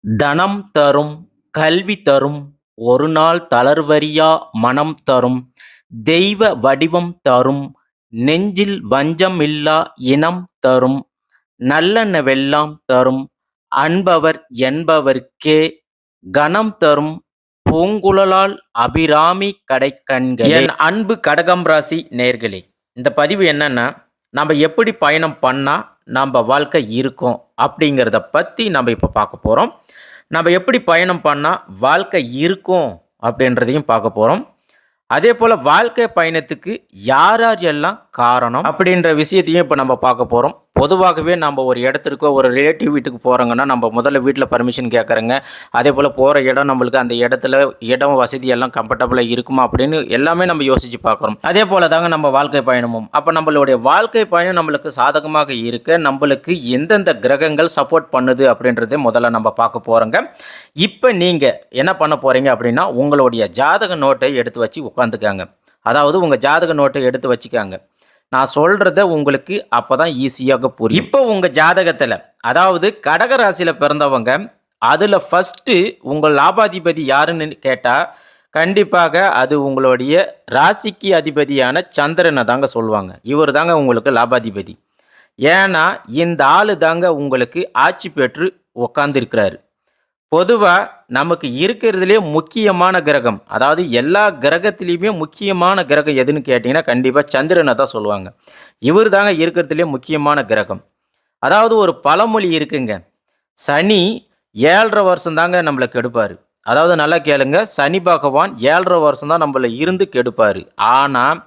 தனம் தரும் கல்வி தரும் ஒருநாள் தளர்வறியா மனம் தரும் தெய்வ வடிவம் தரும் நெஞ்சில் வஞ்சமில்லா இனம் தரும் நல்லனவெல்லாம் தரும் அன்பவர் என்பவர்க்கே கணம் தரும் பூங்குழலால் அபிராமி கடைக்கண்களே. என் அன்பு கடகம் ராசி நேர்களே, இந்த பதிவு என்னன்னா, நம்ம எப்படி பயணம் பண்ணால் நம்ம வாழ்க்கை இருக்கும் அப்படிங்கிறத பற்றி நம்ம இப்போ பார்க்க போகிறோம். நம்ம எப்படி பயணம் பண்ணால் வாழ்க்கை இருக்கும் அப்படின்றதையும் பார்க்க போகிறோம். அதே போல் வாழ்க்கை பயணத்துக்கு யார் யார் எல்லாம் காரணம் அப்படின்ற விஷயத்தையும் இப்போ நம்ம பார்க்க போகிறோம். பொதுவாகவே நம்ம ஒரு இடத்துக்கோ ஒரு ரிலேட்டிவ் வீட்டுக்கு போகிறோங்கன்னா நம்ம முதல்ல வீட்டில் பர்மிஷன் கேட்குறோங்க. அதே போல் போகிற இடம் நம்மளுக்கு அந்த இடத்துல இடம் வசதி எல்லாம் கம்ஃபர்டபுளாக இருக்குமா அப்படின்னு எல்லாமே நம்ம யோசித்து பார்க்குறோம். அதே போல் தாங்க நம்ம வாழ்க்கை பயணமும். அப்போ நம்மளுடைய வாழ்க்கை பயணம் நம்மளுக்கு சாதகமாக இருக்க நம்மளுக்கு எந்தெந்த கிரகங்கள் சப்போர்ட் பண்ணுது அப்படின்றத முதல்ல நம்ம பார்க்க போகிறோங்க. இப்போ நீங்கள் என்ன பண்ண போகிறீங்க அப்படின்னா, உங்களுடைய ஜாதக நோட்டை எடுத்து வச்சு உட்காந்துக்காங்க. அதாவது உங்கள் ஜாதக நோட்டை எடுத்து வச்சுக்காங்க. நான் சொல்கிறத உங்களுக்கு அப்போ தான் ஈஸியாக புரியும். இப்போ உங்கள் ஜாதகத்தில், அதாவது கடக ராசியில் பிறந்தவங்க, அதில் ஃபஸ்ட்டு உங்கள் லாபாதிபதி யாருன்னு கேட்டால் கண்டிப்பாக அது உங்களுடைய ராசிக்கு அதிபதியான சந்திரனை தாங்க சொல்லுவாங்க. இவர் தாங்க உங்களுக்கு லாபாதிபதி. ஏன்னா இந்த ஆள் தாங்க உங்களுக்கு ஆட்சி பெற்று உக்காந்துருக்கிறாரு. பொதுவாக நமக்கு இருக்கிறதுலே முக்கியமான கிரகம், அதாவது எல்லா கிரகத்திலையுமே முக்கியமான கிரகம் எதுன்னு கேட்டிங்கன்னா கண்டிப்பாக சந்திரனை தான் சொல்லுவாங்க. இவர் தாங்க இருக்கிறதுலே முக்கியமான கிரகம். அதாவது ஒரு பழமொழி இருக்குங்க, சனி 7.5 வருஷம் தாங்க நம்மளை கெடுப்பார். அதாவது நல்லா கேளுங்க, சனி பகவான் 7.5 வருஷம் தான் நம்மளை இருந்து கெடுப்பார். ஆனால்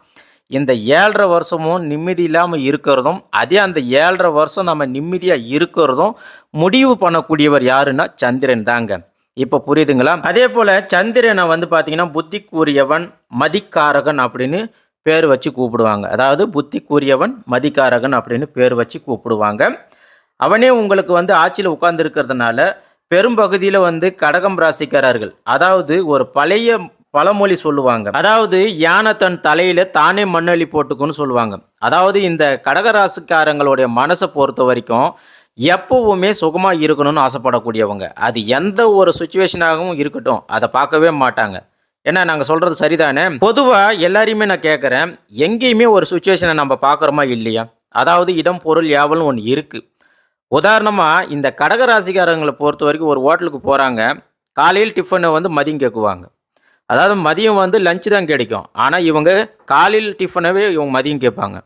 இந்த 7.5 வருஷமும் நிம்மதி இல்லாமல் இருக்கிறதும், அதே அந்த 7.5 வருஷம் நம்ம நிம்மதியாக இருக்கிறதும் முடிவு பண்ணக்கூடியவர் யாருன்னா சந்திரன் தாங்க. இப்போ புரியுதுங்களா? அதே போல் சந்திரனை வந்து பார்த்திங்கன்னா புத்திக்குரியவன் மதிக்காரகன் அப்படின்னு பேர் வச்சு கூப்பிடுவாங்க. அதாவது புத்திக்குரியவன் மதிக்காரகன் அப்படின்னு பேர் வச்சு கூப்பிடுவாங்க. அவனே உங்களுக்கு வந்து ஆட்சியில் உட்கார்ந்துருக்கிறதுனால பெரும்பகுதியில் வந்து கடகம் ராசிக்காரர்கள், அதாவது ஒரு பழைய பழமொழி சொல்லுவாங்க, அதாவது யானை தன் தலையில தானே மண்ணள்ளி போட்டுக்குன்னு சொல்லுவாங்க. அதாவது இந்த கடகராசிக்காரங்களுடைய மனசை பொறுத்த வரைக்கும் எப்பவுமே சுகமாக இருக்கணும்னு ஆசைப்படக்கூடியவங்க. அது எந்த ஒரு சுச்சுவேஷனாகவும் இருக்கட்டும், அதை பார்க்கவே மாட்டாங்க. ஏன்னா நாங்கள் சொல்கிறது சரிதானே. பொதுவாக எல்லாரையுமே நான் கேட்குறேன், எங்கேயுமே ஒரு சுச்சுவேஷனை நம்ம பார்க்குறோமா இல்லையா? அதாவது இடம் பொருள் யாவல்னு ஒன்று இருக்குது. உதாரணமாக இந்த கடகராசிக்காரங்களை பொறுத்த வரைக்கும் ஒரு ஹோட்டலுக்கு போகிறாங்க, காலையில் டிஃபனை வந்து மதியம் கேட்குவாங்க. அதாவது மதியம் வந்து லஞ்சு தான் கிடைக்கும். ஆனால் இவங்க காலையில் டிஃபனவே இவங்க மதியம் கேட்பாங்க.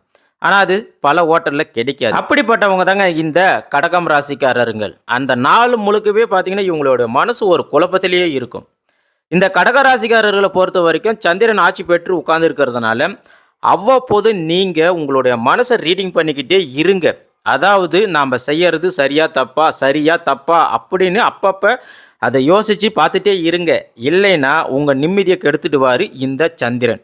ஆனால் அது பல ஹோட்டலில் கிடைக்காது. அப்படிப்பட்டவங்க தாங்க இந்த கடகம் ராசிக்காரருங்கள். அந்த நாள் முழுக்கவே பார்த்திங்கன்னா இவங்களோட மனசு ஒரு குழப்பத்திலேயே இருக்கும். இந்த கடக ராசிக்காரர்களை பொறுத்த வரைக்கும் சந்திரன் ஆட்சி பெற்று உட்கார்ந்துருக்கிறதுனால அவ்வப்போது நீங்கள் உங்களுடைய மனசை ரீடிங் பண்ணிக்கிட்டே இருங்க. அதாவது நாம் செய்யறது சரியா தப்பா அப்படின்னு அப்பப்போ அதை யோசித்து பார்த்துட்டே இருங்க. இல்லைன்னா உங்கள் நிம்மதியை கெடுத்துடுவார் இந்த சந்திரன்.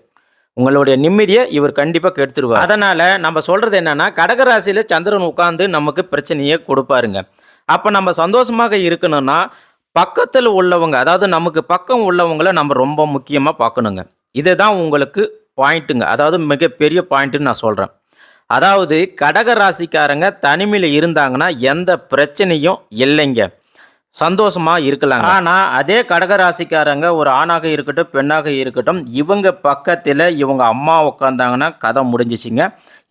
உங்களுடைய நிம்மதியை இவர் கண்டிப்பாக கெடுத்துடுவார். அதனால் நம்ம சொல்கிறது என்னென்னா, கடகராசியில் சந்திரன் உட்காந்து நமக்கு பிரச்சனையை கொடுப்பாருங்க. அப்போ நம்ம சந்தோஷமாக இருக்கணும்னா பக்கத்தில் உள்ளவங்க, அதாவது நமக்கு பக்கம் உள்ளவங்களை நம்ம ரொம்ப முக்கியமாக பார்க்கணுங்க. இதுதான் உங்களுக்கு பாயிண்ட்டுங்க, அதாவது மிகப்பெரிய பாயிண்ட்டுன்னு நான் சொல்கிறேன். அதாவது கடக ராசிக்காரங்க தனிமையில் இருந்தாங்கன்னா எந்த பிரச்சனையும் இல்லைங்க, சந்தோஷமாக இருக்கலாங்க. ஆனால் அதே கடகராசிக்காரங்க ஒரு ஆணாக இருக்கட்டும் பெண்ணாக இருக்கட்டும், இவங்க பக்கத்தில் இவங்க அம்மா உட்காந்தாங்கன்னா கதை முடிஞ்சிச்சிங்க,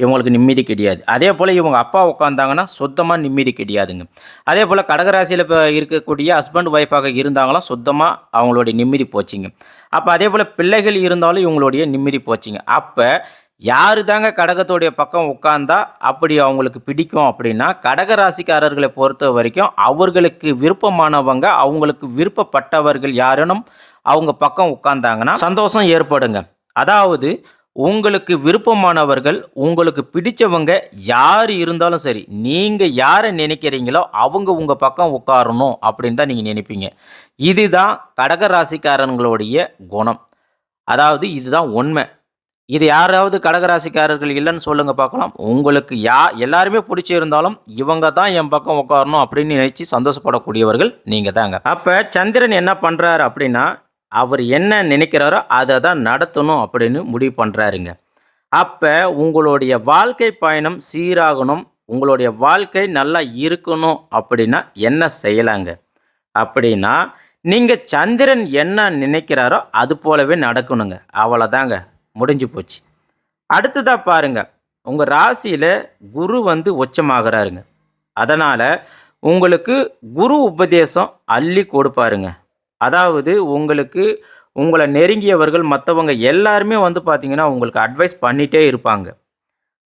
இவங்களுக்கு நிம்மதி கிடையாது. அதே போல் இவங்க அப்பா உட்காந்தாங்கன்னா சுத்தமாக நிம்மதி கிடையாதுங்க. அதே போல் கடகராசியில் இப்போ இருக்கக்கூடிய ஹஸ்பண்ட் ஒய்ஃபாக இருந்தாங்களாம் சுத்தமாக அவங்களுடைய நிம்மதி போச்சுங்க. அப்போ அதே போல் பிள்ளைகள் இருந்தாலும் இவங்களுடைய நிம்மதி போச்சுங்க. அப்போ யாரு தாங்க கடகத்துடைய பக்கம் உட்கார்ந்தா அப்படி அவங்களுக்கு பிடிக்கும் அப்படின்னா, கடகராசிக்காரர்களை பொறுத்த வரைக்கும் அவர்களுக்கு விருப்பமானவங்க, அவங்களுக்கு விருப்பப்பட்டவர்கள் யாருனும் அவங்க பக்கம் உட்கார்ந்தாங்கன்னா சந்தோஷம் ஏற்படுங்க. அதாவது உங்களுக்கு விருப்பமானவர்கள், உங்களுக்கு பிடிச்சவங்க யார் இருந்தாலும் சரி, நீங்கள் யாரை நினைக்கிறீங்களோ அவங்க உங்கள் பக்கம் உட்காரணும் அப்படின்னு தான் நீங்கள் நினைப்பீங்க. இதுதான் கடகராசிக்காரங்களுடைய குணம். அதாவது இதுதான் உண்மை. இது யாராவது கடகராசிக்காரர்கள் இல்லைன்னு சொல்லுங்க பார்க்கலாம். உங்களுக்கு எல்லாருமே பிடிச்சிருந்தாலும் இவங்க தான் என் பக்கம் உட்காரணும் அப்படின்னு நினைச்சு சந்தோஷப்படக்கூடியவர்கள் நீங்கள் தாங்க. அப்போ சந்திரன் என்ன பண்ணுறாரு அப்படின்னா, அவர் என்ன நினைக்கிறாரோ அதை தான் நடத்தணும் அப்படின்னு முடிவு பண்ணுறாருங்க. அப்போ உங்களுடைய வாழ்க்கை பயணம் சீராகணும், உங்களுடைய வாழ்க்கை நல்லா இருக்கணும் அப்படின்னா என்ன செய்யலாங்க? அப்படின்னா, நீங்க சந்திரன் என்ன நினைக்கிறாரோ, அது போலவே நடக்கணுங்க. அவ்வளதாங்க. முடிஞ்சு போச்சு. அடுத்ததா பாருங்க, உங்க ராசியில குரு வந்து உச்சமாகுறாருங்க. அதனால உங்களுக்கு குரு உபதேசம் அள்ளி கொடுப்பாருங்க. அதாவது உங்களுக்கு உங்கள நெருங்கியவர்கள் மத்தவங்க எல்லாருமே வந்து பார்த்தீங்கன்னா, உங்களுக்கு அட்வைஸ் பண்ணிட்டே இருப்பாங்க.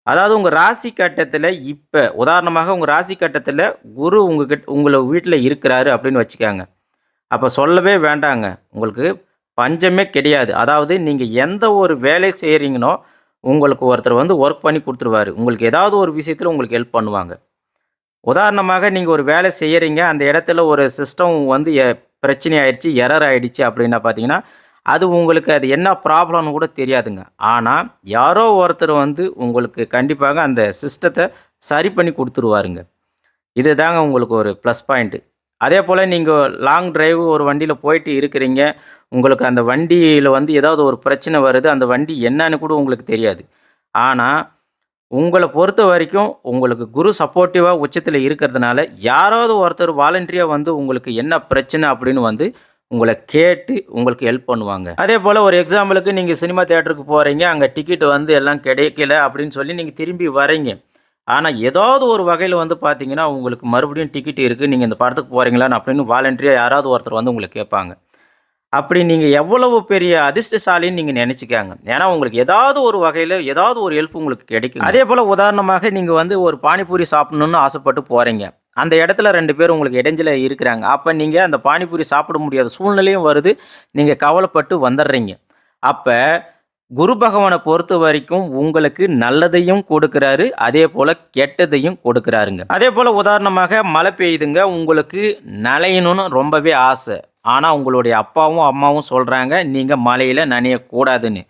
அதாவது உங்க ராசி கட்டத்தில இப்ப உதாரணமாக உங்க ராசி கட்டத்தில குரு உங்கள வீட்ல இருக்கிறாரு அப்படின்னு வச்சுக்கங்க. அப்ப சொல்லவே வேண்டாங்க. உங்களுக்கு பஞ்சமே கிடையாது. அதாவது நீங்க எந்த ஒரு வேலை செய்றீங்கனோ, உங்களுக்கு ஒருத்தர் வந்து வொர்க் பண்ணி குடுத்துருவாரு. உங்களுக்கு ஏதாவது ஒரு விஷயத்தில உங்களுக்கு ஹெல்ப் பண்ணுவாங்க. உதாரணமாக நீங்க ஒரு வேலை செய்யறீங்க. அந்த இடத்துல ஒரு சிஸ்டம் வந்து பிரச்சனை ஆயிடுச்சு, எரர் ஆயிடுச்சு அப்படின்னா பார்த்தீங்கன்னா, அது என்ன ப்ராப்ளம்னு கூட தெரியாதுங்க. ஆனா, யாரோ ஒருத்தர் வந்து உங்களுக்கு கண்டிப்பாக அந்த சிஸ்டத்த சரி பண்ணி குடுத்துருவாருங்க. இதுதாங்க உங்களுக்கு ஒரு ப்ளஸ் பாயிண்ட். அதேபோல நீங்க லாங் டிரைவ் ஒரு வண்டியில போயிட்டு இருக்கிறீங்க. உங்களுக்கு அந்த வண்டியில வந்து ஏதாவது ஒரு பிரச்சனை வருது. அந்த வண்டி என்னன்னு கூட உங்களுக்கு தெரியாது. ஆனா, உங்கள பொறுத்தவரைக்கும் உங்களுக்கு குரு சப்போர்ட்டிவா உச்சத்தில இருக்கிறதுனால, யாராவது ஒருத்தர் வாலண்டரியா வந்து உங்களுக்கு என்ன பிரச்சனை அப்படின்னு வந்து உங்கள கேட்டு உங்களுக்கு ஹெல்ப் பண்ணுவாங்க. அதேபோல ஒரு எக்ஸாம்பிளுக்கு நீங்க சினிமா தியேட்டருக்கு போறீங்க. அங்க டிக்கெட் வந்து எல்லாம் கிடைக்கல அப்படின்னு சொல்லி நீங்க திரும்பி வரீங்க. ஆனா, ஏதாவது ஒரு வகையில வந்து பார்த்தீங்கன்னா, உங்களுக்கு மறுபடியும் டிக்கெட் இருக்கு. நீங்க இந்த படத்துக்கு போறீங்களான்னு அப்படின்னு வாலண்டரியா யாராவது ஒருத்தர் வந்து உங்கள கேட்பாங்க. அப்படி நீங்க எவ்வளவு பெரிய அதிர்ஷ்டசாலின்னு நீங்க நெனச்சுக்கங்க. ஏன்னா, உங்களுக்கு ஏதாவது ஒரு வகையில ஏதாவது ஒரு ஹெல்ப் உங்களுக்கு கிடைக்கும். அதேபோல உதாரணமாக நீங்க வந்து ஒரு பானிபூரி சாப்பிடணும்னு ஆசைப்பட்டு போறீங்க. அந்த இடத்துல 2 பேர் உங்களுக்கு இடைஞ்சலா இருக்கிறாங்க. அப்ப நீங்க அந்த பானிபூரி சாப்பிட முடியாத சூழ்நிலையும் வருது. நீங்க கவலைப்பட்டு வந்துடுறீங்க. அப்ப குரு பகவான பொறுத்தவரைக்கும் உங்களுக்கு நல்லதையும் கொடுக்கிறாரு. அதேபோல கெட்டதையும் கொடுக்கிறாருங்க. அதேபோல உதாரணமாக மழை பெய்யுதுங்க. உங்களுக்கு நனையணும்னு ரொம்பவே ஆசை. ஆனா, உங்களுடைய அப்பாவும், அம்மாவும் சொல்றாங்க, நீங்க மழையில நனையக்கூடாதுன்னு.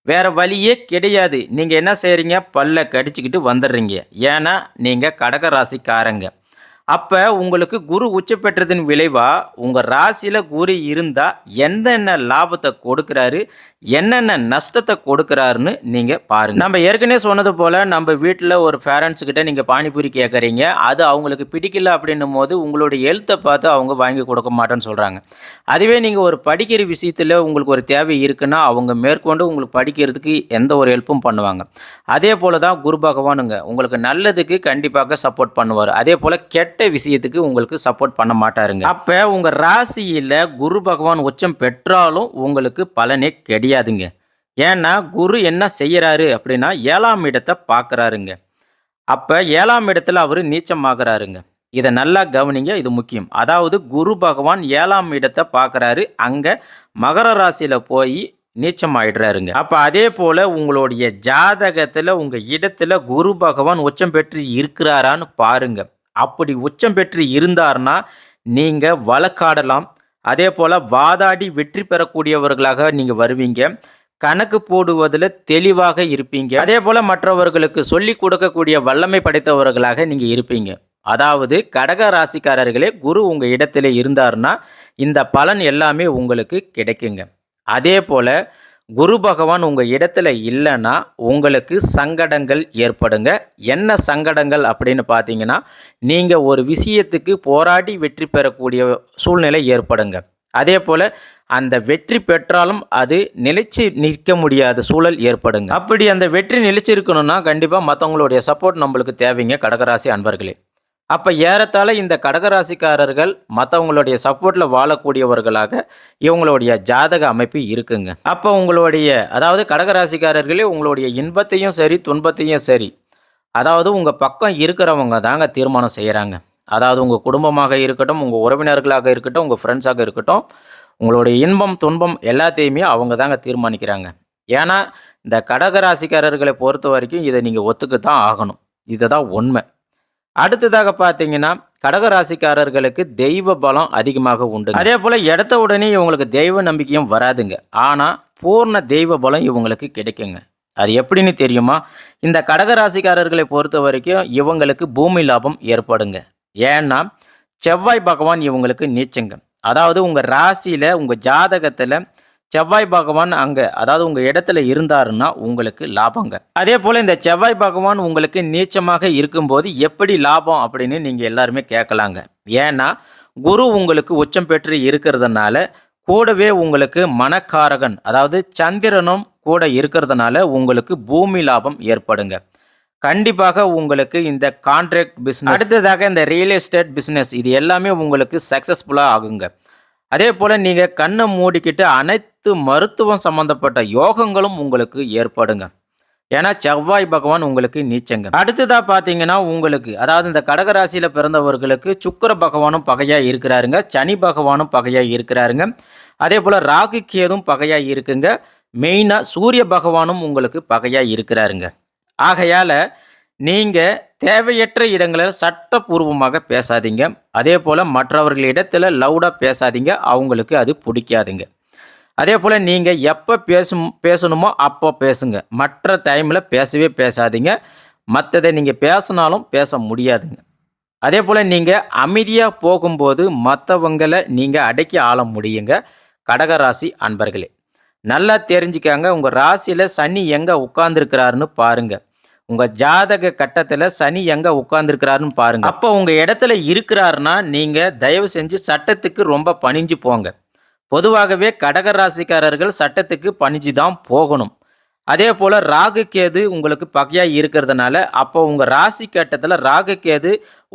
வேற வழியே கிடையாது. நீங்க என்ன செய்றீங்க? பல்ல கடிச்சுக்கிட்டு வந்துடுறீங்க. ஏன்னா, நீங்க கடக ராசிக்காரங்க. அப்ப உங்களுக்கு குரு உச்ச பெற்றதன் விளைவா, உங்க ராசியில குரு இருந்தா, என்னென்ன லாபத்த கொடுக்கிறாரு, என்னென்ன நஷ்டத்த கொடுக்கிறாருன்னு நீங்க பாருங்க. நம்ம ஏற்கனவே சொன்னது போல, நம்ப வீட்ல ஒரு பேரண்ட்ஸ் கிட்ட நீங்க பானிபூரி கேட்கறீங்க. அது அவங்களுக்கு பிடிக்கல அப்படின்னும்போது, உங்களுடைய ஹெல்த்த பார்த்து அவங்க வாங்கி கொடுக்க மாட்டேன்னு சொல்றாங்க. அதுவே நீங்க ஒரு படிக்கிற விஷயத்துல உங்களுக்கு ஒரு தேவை இருக்குன்னா, அவங்க மேற்கொண்டு உங்களுக்கு படிக்கிறதுக்கு எந்த ஒரு ஹெல்ப்பும் பண்ணுவாங்க. அதே போல தான் குரு பகவானுங்க. உங்களுக்கு நல்லதுக்கு கண்டிப்பாக சப்போர்ட் பண்ணுவாரு. அதே போல கெட்ட விஷயத்துக்கு உங்களுக்கு சப்போர்ட் பண்ண மாட்டாருங்க. அப்ப உங்க ராசியில குரு பகவான் உச்சம் பெற்றாலும் உங்களுக்கு பலனே கிடையாதுங்க. ஏன்னா குரு என்ன செய்யறாரு அப்படின்னா 7ஆம் இடத்த பார்க்கறாருங்க. அப்ப 7ஆம் இடத்துல அவரு நீச்சமாகறாருங்க. இத நல்லா கவனிங்க. இது முக்கியம். அதாவது குரு பகவான் 7ஆம் இடத்த பார்க்கறாரு. அங்க மகர ராசியில போய் நீச்சமாயிடுறாருங்க. அப்ப அதே போல உங்களுடைய ஜாதகத்துல உங்க இடத்துல குரு பகவான் உச்சம் பெற்று இருக்கிறாரான்னு பாருங்க. அப்படி உச்சம் பெற்று இருந்தார்னா, நீங்க வழக்காடலாம். அதே போல வாதாடி வெற்றி பெறக்கூடியவர்களாக நீங்க வருவீங்க. கணக்கு போடுவதில தெளிவாக இருப்பீங்க. அதே போல மற்றவர்களுக்கு சொல்லிக் கொடுக்கக்கூடிய வல்லமை படைத்தவர்களாக நீங்க இருப்பீங்க. அதாவது கடக ராசிக்காரர்களே குரு உங்க இடத்திலே இருந்தார்னா, இந்த பலன் எல்லாமே உங்களுக்கு கிடைக்குங்க. அதே போல குரு பகவான் உங்க இடத்துல இல்லன்னா, உங்களுக்கு சங்கடங்கள் ஏற்படுங்க. என்ன சங்கடங்கள் அப்படின்னு பார்த்தீங்கன்னா, நீங்க ஒரு விஷயத்துக்கு போராடி வெற்றி பெறக்கூடிய சூழ்நிலை ஏற்படுங்க. அதே போல அந்த வெற்றி பெற்றாலும் அது நிலைச்சு நிற்க முடியாத சூழல் ஏற்படுங்க. அப்படி அந்த வெற்றி நிலைச்சு இருக்கணும்னா, கண்டிப்பா மத்தவங்களுடைய சப்போர்ட் நம்மளுக்கு தேவைங்க கடகராசி அன்பர்களே. அப்ப ஏறத்தாழ இந்த கடகராசிக்காரர்கள் மத்தவங்களுடைய சப்போர்ட்ல வாழக்கூடியவர்களாக இவங்களுடைய ஜாதக அமைப்பு இருக்குங்க. அப்ப அதாவது கடகராசிக்காரர்களே உங்களுடைய இன்பத்தையும் சரி, துன்பத்தையும் சரி, அதாவது உங்க பக்கம் இருக்கிறவங்க தாங்க தீர்மானம் செய்யறாங்க. அதாவது உங்க குடும்பமாக இருக்கட்டும், உங்க உறவினர்களாக இருக்கட்டும், உங்க ஃப்ரெண்ட்ஸாக இருக்கட்டும், உங்களுடைய இன்பம், துன்பம் எல்லாத்தையுமே அவங்க தாங்க தீர்மானிக்கிறாங்க. ஏன்னா, இந்த கடகராசிக்காரர்களை பொறுத்தவரைக்கும் இத நீங்க ஒத்துக்கத்தான் ஆகணும். இதுதான் உண்மை. அடுத்ததாக பார்த்தீங்கன்னா, கடகராசிக்காரர்களுக்கு தெய்வ பலம் அதிகமாக உண்டு. அதே போல எடுத்த உடனே இவங்களுக்கு தெய்வ நம்பிக்கையும் வராதுங்க. ஆனா, பூர்ண தெய்வ பலம் இவங்களுக்கு கிடைக்குங்க. அது எப்படின்னு தெரியுமா? இந்த கடகராசிக்காரர்களை பொறுத்தவரைக்கும் இவங்களுக்கு பூமி லாபம் ஏற்படுங்க. ஏன்னா, செவ்வாய் பகவான் இவங்களுக்கு நீச்சங்க. அதாவது உங்க ராசியில, உங்க ஜாதகத்துல செவ்வாய் பகவான் அதாவது உங்க இடத்துல இருந்தாருன்னா உங்களுக்கு லாபங்க. அதே போல இந்த செவ்வாய் பகவான் உங்களுக்கு நீச்சமாக இருக்கும்போது எப்படி லாபம் அப்படின்னு நீங்க எல்லாருமே கேட்கலாங்க. ஏன்னா குரு உங்களுக்கு உச்சம் பெற்று இருக்கிறதுனால கூடவே உங்களுக்கு மனக்காரகன் அதாவது சந்திரனும் கூட இருக்கிறதுனால உங்களுக்கு பூமி லாபம் ஏற்படுங்க. கண்டிப்பாக உங்களுக்கு இந்த கான்ட்ராக்ட் பிஸ்னஸ், அடுத்ததாக இந்த ரியல் எஸ்டேட் பிஸ்னஸ், இது எல்லாமே உங்களுக்கு சக்ஸஸ்ஃபுல்லாக ஆகுங்க. அதே போல் நீங்கள் கண்ணை மூடிக்கிட்டு அனைத்து மருத்துவம் சம்மந்தப்பட்ட யோகங்களும் உங்களுக்கு ஏற்படுங்க. ஏன்னா செவ்வாய் பகவான் உங்களுக்கு நீச்சங்க. அடுத்ததாக பார்த்தீங்கன்னா உங்களுக்கு அதாவது இந்த கடகராசியில் பிறந்தவர்களுக்கு சுக்கிர பகவானும் பகையாக இருக்கிறாருங்க, சனி பகவானும் பகையாக இருக்கிறாருங்க, அதே போல் ராகு கேதும் பகையாக இருக்குங்க, மெயினாக சூரிய பகவானும் உங்களுக்கு பகையாக இருக்கிறாருங்க. ஆகையால் நீங்கள் தேவையற்ற இடங்களில் சட்டப்பூர்வமாக பேசாதீங்க. அதே போல் மற்றவர்களிடத்தில் லவுடாக பேசாதீங்க, அவங்களுக்கு அது பிடிக்காதுங்க. அதே போல் நீங்கள் எப்போ பேசணுமோ அப்போ பேசுங்க, மற்ற டைமில் பேசவே பேசாதீங்க. மற்றதை நீங்கள் பேசினாலும் பேச முடியாதுங்க. அதே போல் நீங்கள் அமைதியாக போகும்போது மற்றவங்களை நீங்கள் அடக்கி ஆள முடியுங்க. கடகராசி அன்பர்களே, நல்லா தெரிஞ்சுக்காங்க. உங்கள் ராசியில் சனி எங்கே உட்கார்ந்துருக்கிறாருன்னு பாருங்கள். உங்கள் ஜாதக கட்டத்தில் சனி எங்கே உட்கார்ந்துருக்கிறாருன்னு பாருங்கள். அப்போ உங்கள் இடத்துல இருக்கிறாருன்னா நீங்கள் தயவு செஞ்சு சட்டத்துக்கு ரொம்ப பணிஞ்சு போங்க. பொதுவாகவே கடகராசிக்காரர்கள் சட்டத்துக்கு பணிஞ்சு தான் போகணும். அதே போல் ராகு கேது உங்களுக்கு பகையாக இருக்கிறதுனால அப்போ உங்கள் ராசி கட்டத்தில் ராகு கேது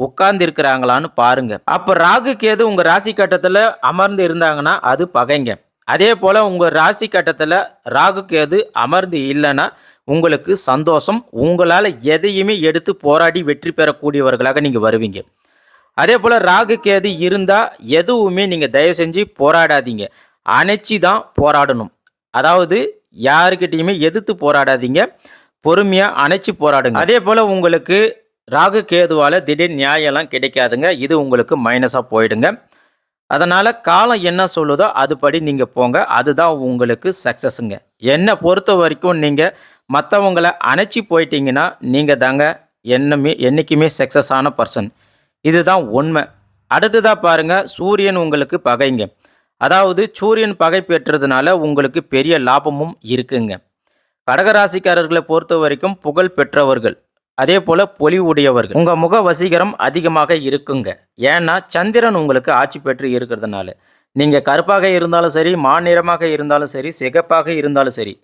உட்கார்ந்து இருக்கிறாங்களான்னு பாருங்கள். அப்போ ராகு கேது உங்கள் ராசி கட்டத்தில் அமர்ந்து இருந்தாங்கன்னா அது பகைங்க. அதே போல் உங்கள் ராசி கட்டத்தில் ராகு கேது அமர்ந்து இல்லைன்னா உங்களுக்கு சந்தோஷம். உங்களால் எதையுமே எடுத்து போராடி வெற்றி பெறக்கூடியவர்களாக நீங்கள் வருவீங்க. அதே போல் ராகு கேது இருந்தால் எதுவுமே நீங்கள் தயவு செஞ்சு போராடாதீங்க, அணைச்சி தான் போராடணும். அதாவது யாருக்கிட்டையுமே எதிர்த்து போராடாதீங்க, பொறுமையாக அணைச்சி போராடுங்க. அதே போல் உங்களுக்கு ராகு கேதுவால் திடீர் நியாயம்லாம் கிடைக்காதுங்க, இது உங்களுக்கு மைனஸாக போயிடுங்க. அதனால் காலம் என்ன சொல்லுதோ அதுபடி நீங்கள் போங்க, அதுதான் உங்களுக்கு சக்ஸஸுங்க. என்னை பொறுத்த வரைக்கும் நீங்கள் மற்றவங்களை அணைச்சி போயிட்டீங்கன்னா நீங்கள் தாங்க என்றைக்குமே சக்ஸஸ் ஆன பர்சன். இதுதான் உண்மை. அடுத்ததாக பாருங்கள், சூரியன் உங்களுக்கு பகைங்க. அதாவது சூரியன் பகை பெற்றதுனால உங்களுக்கு பெரிய லாபமும் இருக்குங்க. கடகராசிக்காரர்களை பொறுத்த வரைக்கும் புகழ் பெற்றவர்கள், அதே போல் பொலிவுடையவர்கள், உங்கள் முக வசீகரம் அதிகமாக இருக்குங்க. ஏன்னா சந்திரன் உங்களுக்கு ஆட்சி பெற்று இருக்கிறதுனால நீங்கள் கருப்பாக இருந்தாலும் சரி, மாநிறமாக இருந்தாலும் சரி, சிகப்பாக இருந்தாலும் சரி,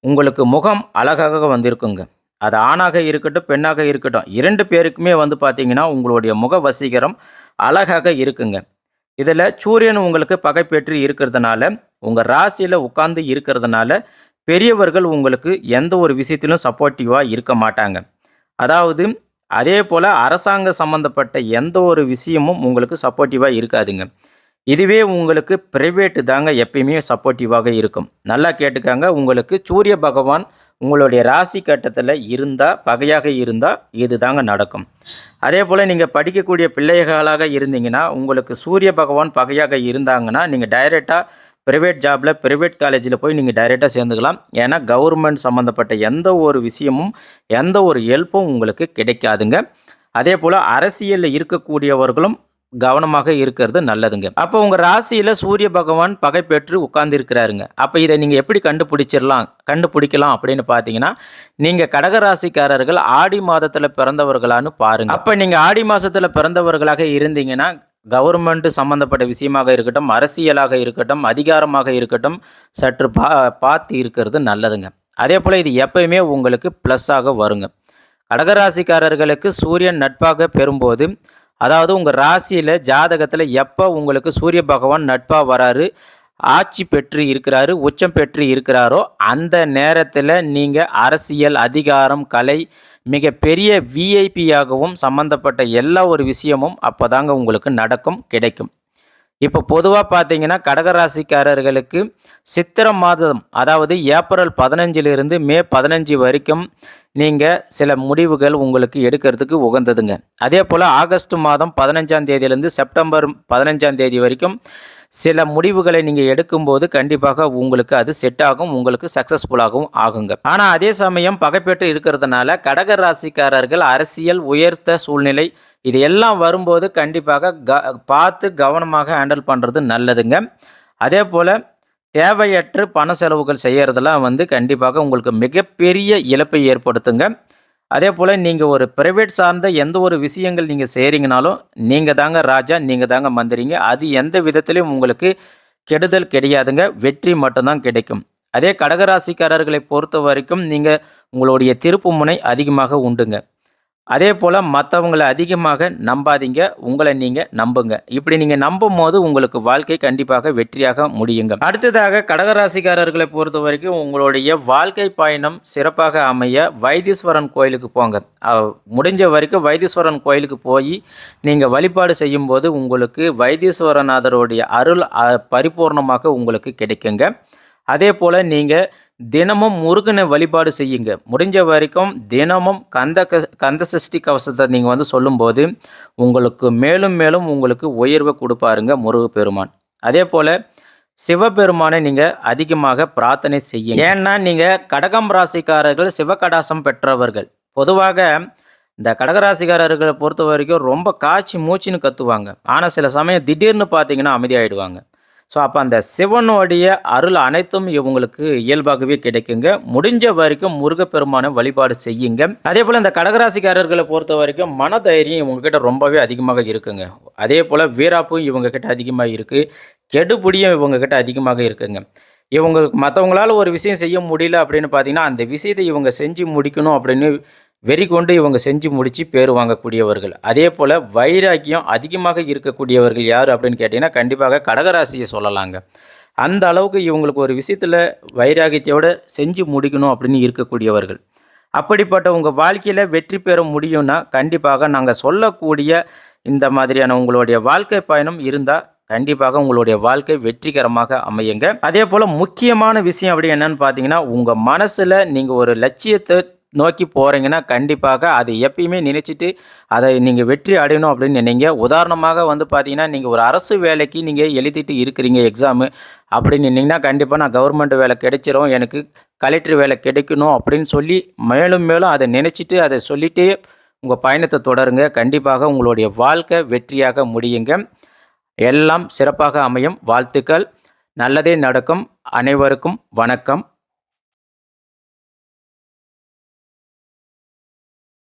உங்களுக்கு முகம் அழகாக வந்திருக்குங்க. அது ஆணாக இருக்கட்டும் பெண்ணாக இருக்கட்டும், 2 பேருக்குமே பார்த்தீங்கன்னா உங்களுடைய முக வசீகரம் அழகாக இருக்குங்க. இதில் சூரியன் உங்களுக்கு பகை பெற்று இருக்கிறதுனால உங்கள் ராசியில் உட்கார்ந்து இருக்கிறதுனால பெரியவர்கள் உங்களுக்கு எந்த ஒரு விஷயத்திலும் சப்போர்ட்டிவாக இருக்க மாட்டாங்க. அதாவது அதே போல் அரசாங்க சம்மந்தப்பட்ட எந்த ஒரு விஷயமும் உங்களுக்கு சப்போர்ட்டிவாக இருக்காதுங்க. இதுவே உங்களுக்கு ப்ரைவேட்டு தாங்க எப்பயுமே சப்போர்ட்டிவாக இருக்கும். நல்லா கேட்டுக்காங்க. உங்களுக்கு சூரிய பகவான் உங்களுடைய ராசி கட்டத்தில் இருந்தால், பகையாக இருந்தால் இது தாங்க நடக்கும். அதே போல் நீங்கள் படிக்கக்கூடிய பிள்ளைகளாக இருந்தீங்கன்னா உங்களுக்கு சூரிய பகவான் பகையாக இருந்தாங்கன்னா நீங்கள் டைரெக்டாக ப்ரைவேட் ஜாபில், ப்ரைவேட் காலேஜில் போய் நீங்கள் டைரெக்டாக சேர்ந்துக்கலாம். ஏன்னா கவர்மெண்ட் சம்மந்தப்பட்ட எந்த ஒரு விஷயமும் எந்த ஒரு ஹெல்ப்பும் உங்களுக்கு கிடைக்காதுங்க. அதே போல் அரசியலில் இருக்கக்கூடியவர்களும் கவனமாக இருக்கிறது நல்லதுங்க. அப்போ உங்கள் ராசியில் சூரிய பகவான் பகை பெற்று உட்கார்ந்துருக்கிறாருங்க. அப்போ இதை நீங்கள் எப்படி கண்டுபிடிக்கலாம் அப்படின்னு பார்த்தீங்கன்னா, நீங்கள் கடகராசிக்காரர்கள் ஆடி மாதத்தில் பிறந்தவர்களான்னு பாருங்கள். அப்போ நீங்கள் ஆடி மாதத்தில் பிறந்தவர்களாக இருந்தீங்கன்னா கவர்மெண்ட் சம்மந்தப்பட்ட விஷயமாக இருக்கட்டும், அரசியலாக இருக்கட்டும், அதிகாரமாக இருக்கட்டும், சற்று பார்த்து இருக்கிறது நல்லதுங்க. அதே போல் இது எப்பயுமே உங்களுக்கு ப்ளஸ்ஸாக வருங்க. கடகராசிக்காரர்களுக்கு சூரியன் நட்பாக பெறும்போது, அதாவது உங்கள் ராசியில் ஜாதகத்தில் எப்போ உங்களுக்கு சூரிய பகவான் நட்பாக வராரு, ஆட்சி பெற்று இருக்கிறாரு, உச்சம் பெற்று இருக்கிறாரோ அந்த நேரத்தில் நீங்கள் அரசியல், அதிகாரம், கலை, மிக பெரிய விஐபியாகவும் சம்மந்தப்பட்ட எல்லா ஒரு விஷயமும் அப்போ தாங்க உங்களுக்கு நடக்கும், கிடைக்கும். இப்போ பொதுவாக பார்த்தீங்கன்னா கடகராசிக்காரர்களுக்கு சித்திரை மாதம், அதாவது ஏப்ரல் 15லிருந்து மே 15 வரைக்கும் நீங்கள் சில முடிவுகள் உங்களுக்கு எடுக்கிறதுக்கு உகந்ததுங்க. அதே போல் ஆகஸ்ட் மாதம் 15ஆம் தேதியிலேருந்து செப்டம்பர் 15ஆம் தேதி வரைக்கும் சில முடிவுகளை நீங்கள் எடுக்கும்போது கண்டிப்பாக உங்களுக்கு அது செட் ஆகும், உங்களுக்கு சக்ஸஸ்ஃபுல்லாகவும் ஆகுங்க. ஆனால் அதே சமயம் பகைப்பெற்று இருக்கிறதுனால கடகராசிக்காரர்கள் அரசியல், உயர்த்த சூழ்நிலை இது எல்லாம் வரும்போது கண்டிப்பாக பார்த்து கவனமாக ஹேண்டில் பண்ணுறது நல்லதுங்க. அதே போல் தேவையற்ற பண செலவுகள் செய்கிறதெல்லாம் கண்டிப்பாக உங்களுக்கு மிகப்பெரிய இழப்பை ஏற்படுத்துங்க. அதேபோல நீங்க ஒரு பிரைவேட் சார்ந்த எந்த ஒரு விஷயங்கள் நீங்க செய்றீங்கனாலும், நீங்க தாங்க ராஜா, நீங்க தாங்க மந்திரிங்க. அது எந்த விதத்திலயும் உங்களுக்கு கெடுதல் கிடையாதுங்க. வெற்றி மட்டும் தான் கிடைக்கும். அதே கடகராசிக்காரர்களை பொறுத்தவரைக்கும், நீங்க உங்களுடைய திருப்புமுனை அதிகமாக உண்டுங்க. அதேபோல மத்தவங்கள அதிகமாக நம்பாதீங்க. உங்கள நீங்க நம்புங்க. இப்படி நீங்க நம்பும்போது உங்களுக்கு வாழ்க்கை கண்டிப்பாக வெற்றியாக முடியுங்க. அடுத்ததாக கடகராசிக்காரர்களை பொறுத்தவரைக்கும் உங்களுடைய வாழ்க்கை பயணம் சிறப்பாக அமைய வைத்தீஸ்வரன் கோயிலுக்கு போங்க. முடிஞ்ச வரைக்கும் வைத்தீஸ்வரன் கோயிலுக்கு போயி நீங்க வழிபாடு செய்யும்போது உங்களுக்கு வைத்தீஸ்வரநாதருடைய அருள் பரிபூர்ணமாக உங்களுக்கு கிடைக்குங்க. அதேபோல நீங்க தினமும் முருகனை வழிபாடு செய்யுங்க. முடிஞ்ச வரைக்கும் தினமும் கந்த சஷ்டி கவசத்தை நீங்க சொல்லும்போது, உங்களுக்கு மேலும் மேலும் உங்களுக்கு உயர்வை குடுப்பாருங்க முருகப்பெருமான். அதேபோல சிவபெருமானை நீங்க அதிகமாக பிரார்த்தனை செய்யுங்க. ஏன்னா, நீங்க கடகம் ராசிக்காரர்கள் சிவகடாசம் பெற்றவர்கள். பொதுவாக இந்த கடகராசிக்காரர்களை பொறுத்தவரைக்கும் ரொம்ப காய்ச்சி மூச்சுன்னு கத்துவாங்க. ஆனா, சில சமயம் திடீர்னு பார்த்தீங்கன்னா அமைதியாயிடுவாங்க. ஸோ, அப்போ அந்த சிவனுடைய அருள் அனைத்தும் இவங்களுக்கு இயல்பாகவே கிடைக்குங்க. முடிஞ்ச வரைக்கும் முருகப்பெருமானை வழிபாடு செய்யுங்க. அதேபோல் இந்த கடகராசிக்காரர்களை பொறுத்த வரைக்கும் மனதைரியம் இவங்ககிட்ட ரொம்பவே அதிகமாக இருக்குங்க. அதேபோல் வீராப்பும் இவங்ககிட்ட அதிகமாக இருக்குது. கெடுபிடியும் இவங்ககிட்ட அதிகமாக இருக்குங்க. இவங்க மற்றவங்களால ஒரு விஷயம் செய்ய முடியல அப்படின்னு பார்த்தீங்கன்னா, அந்த விஷயத்தை இவங்க செஞ்சு முடிக்கணும் அப்படின்னு வெறி கொண்டு இவங்க செஞ்சு முடித்து பேர் வாங்கக்கூடியவர்கள். அதே போல் வைராக்கியம் அதிகமாக இருக்கக்கூடியவர்கள் யார் அப்படின்னு கேட்டிங்கன்னா, கண்டிப்பாக கடகராசியை சொல்லலாங்க. அந்த அளவுக்கு இவங்களுக்கு ஒரு விஷயத்தில் வைராக்கியத்தோடு செஞ்சு முடிக்கணும் அப்படின்னு இருக்கக்கூடியவர்கள். அப்படிப்பட்ட உங்கள் வாழ்க்கையில் வெற்றி பெற முடியும்னா, கண்டிப்பாக நாங்கள் சொல்லக்கூடிய இந்த மாதிரியான உங்களுடைய வாழ்க்கை பயணம் இருந்தால் கண்டிப்பாக உங்களுடைய வாழ்க்கை வெற்றிகரமாக அமையுங்க. அதே போல் முக்கியமான விஷயம் அப்படி என்னன்னு பார்த்தீங்கன்னா, உங்கள் மனசில் நீங்கள் ஒரு லட்சியத்தை நோக்கி போகிறீங்கன்னா, கண்டிப்பாக அதை எப்பயுமே நினைச்சிட்டு அதை நீங்கள் வெற்றி அடையணும் அப்படின்னு நினைங்க. உதாரணமாக பார்த்தீங்கன்னா, நீங்கள் ஒரு அரசு வேலைக்கு நீங்கள் எழுதிட்டு இருக்கிறீங்க எக்ஸாமு. அப்படின்னு நின்னீங்கன்னா, கண்டிப்பாக நான் கவர்மெண்ட் வேலை கிடைச்சிரும், எனக்கு கலெக்டர் வேலை கிடைக்கணும் அப்படின்னு சொல்லி மேலும் மேலும் அதை நினச்சிட்டு அதை சொல்லிகிட்டே உங்கள் பயணத்தை தொடருங்க. கண்டிப்பாக உங்களுடைய வாழ்க்கை வெற்றியாக முடியுங்க. எல்லாம் சிறப்பாக அமையும். வாழ்த்துக்கள். நல்லதே நடக்கும். அனைவருக்கும் வணக்கம்.